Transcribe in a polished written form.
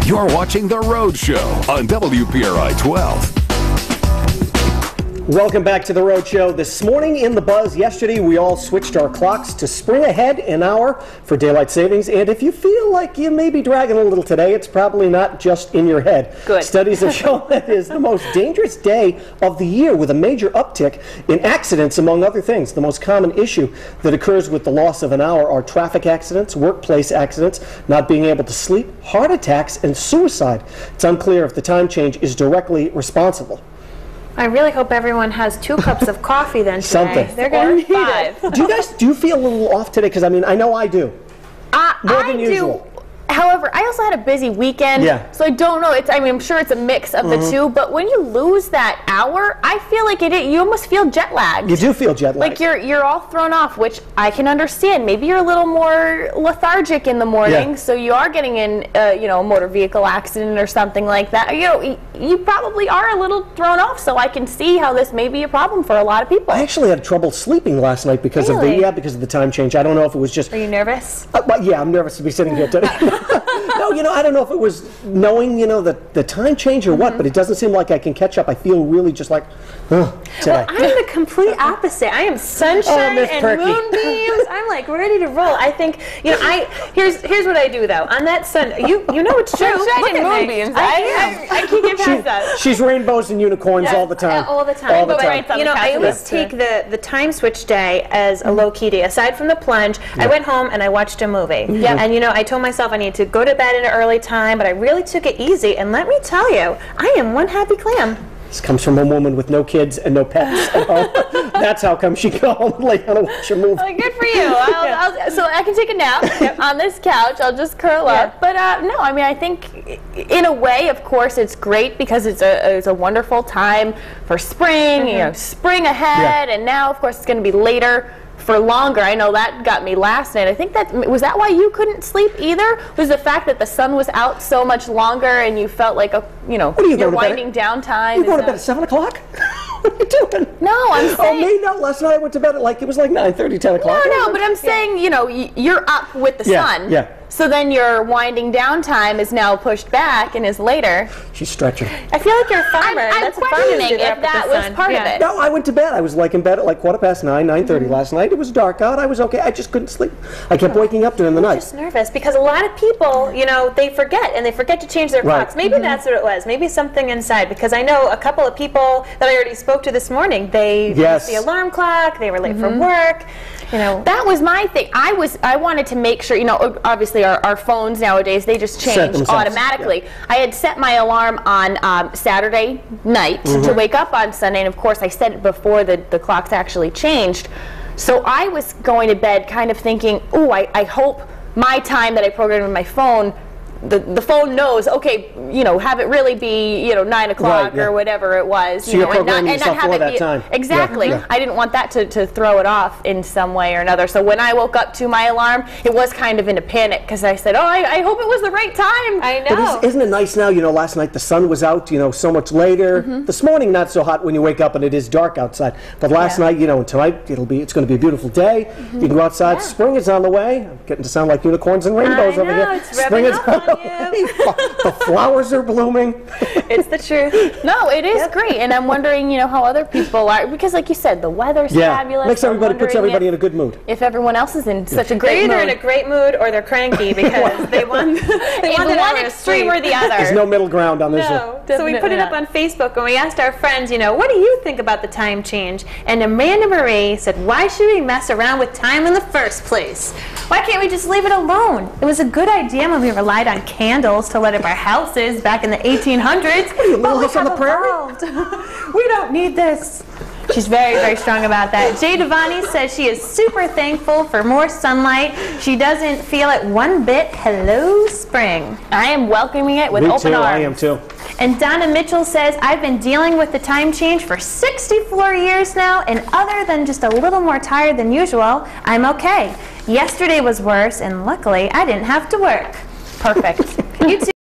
You're watching The Road Show on WPRI 12. Welcome back to The Road Show. This morning in the buzz, yesterday we all switched our clocks to spring ahead an hour for daylight savings. And if you feel like you may be dragging a little today, it's probably not just in your head. Good. Studies have shown that it is the most dangerous day of the year, with a major uptick in accidents, among other things. The most common issue that occurs with the loss of an hour are traffic accidents, workplace accidents, not being able to sleep, heart attacks, and suicide. It's unclear if the time change is directly responsible. I really hope everyone has 2 cups of coffee then today. Something. They're going to need it. Do you feel a little off today? Because, I mean, I know I do. More than usual. However, I also had a busy weekend, so I don't know. I mean, I'm sure it's a mix of the two, but when you lose that hour, I feel like you almost feel jet lagged. You do feel jet lagged. Like you're all thrown off, which I can understand. Maybe you're a little more lethargic in the morning, so you are getting in, a motor vehicle accident or something like that. You probably are a little thrown off, so I can see how this may be a problem for a lot of people. I actually had trouble sleeping last night because of the time change. I don't know if it was just. Are you nervous? Yeah, I'm nervous to be sitting here today. No, I don't know if it was knowing, the time change or what, but it doesn't seem like I can catch up. I feel really just like, today. Well, I'm the complete opposite. I am sunshine and moonbeams. I'm like ready to roll. I think, here's what I do though. On that sun, you know it's true. Sunshine and moonbeams. I can't get past that. She's rainbows and unicorns all the time. All the time. I always take the time switch day as a low-key day. Aside from the plunge, I went home and I watched a movie. And I told myself I need to go to bed at an early time, but I really took it easy. And let me tell you, I am one happy clam. This comes from a woman with no kids and no pets at home. That's how come she can go home and lay down and watch a movie. Well, good for you. So I can take a nap on this couch. I'll just curl up. But no, I mean, I think in a way, of course, it's great because it's a wonderful time for spring. Spring ahead, and now, of course, it's going to be later for longer. I know that got me last night. I think was that why you couldn't sleep either? Was the fact that the sun was out so much longer and you felt like you're winding down time? You going to bed at 7 o'clock? What are you doing? No, I'm saying. No, last night I went to bed at it was like 9:30, 10 o'clock. No, but I'm saying, you're up with the sun. Yeah. So then your winding down time is now pushed back and is later. She's stretching. I feel like you're a farmer. I'm questioning if that was part of it. No, I went to bed. I was in bed at 9:15, 9:30 last night. It was dark out. I was okay. I just couldn't sleep. I kept waking up during the night. I'm just nervous because a lot of people, they forget to change their clocks. Maybe that's what it was. Maybe something inside, because I know a couple of people that I already spoke to this morning. They used the alarm clock. They were late for work. That was my thing. I wanted to make sure, obviously our phones nowadays, they just change automatically. I had set my alarm on Saturday night to wake up on Sunday, and of course I set it before the clocks actually changed. So I was going to bed kind of thinking, I hope my time that I programmed in my phone, the phone knows, okay, have it really be, 9 o'clock or whatever it was. So you're programming yourself for that time. Exactly. I didn't want that to throw it off in some way or another. So when I woke up to my alarm, it was kind of in a panic because I said, I hope it was the right time. I know. But isn't it nice now, last night the sun was out, so much later. This morning not so hot when you wake up and it is dark outside. But last night, tonight it's going to be a beautiful day. You can go outside. Spring is on the way. I'm getting to sound like unicorns and rainbows over here. Spring is on the way. The flowers are blooming. It's the truth. No, it is great, and I'm wondering, how other people are, because like you said, the weather's fabulous. Puts everybody in a good mood. If everyone else is in such a great mood. They're either in a great mood or they're cranky because they won. They won one extreme or the other. There's no middle ground on this one. So we put it up on Facebook and we asked our friends, what do you think about the time change? And Amanda Marie said, why should we mess around with time in the first place? Why can't we just leave it alone? It was a good idea when we relied on candles to light up our houses back in the 1800s. What are you, Little House on the Prairie? We don't need this. She's very, very strong about that. Jay Devani says she is super thankful for more sunlight. She doesn't feel it one bit. Hello, spring. I am welcoming it with open arms. I am too. And Donna Mitchell says, I've been dealing with the time change for 64 years now, and other than just a little more tired than usual, I'm okay. Yesterday was worse, and luckily I didn't have to work. Perfect. You too.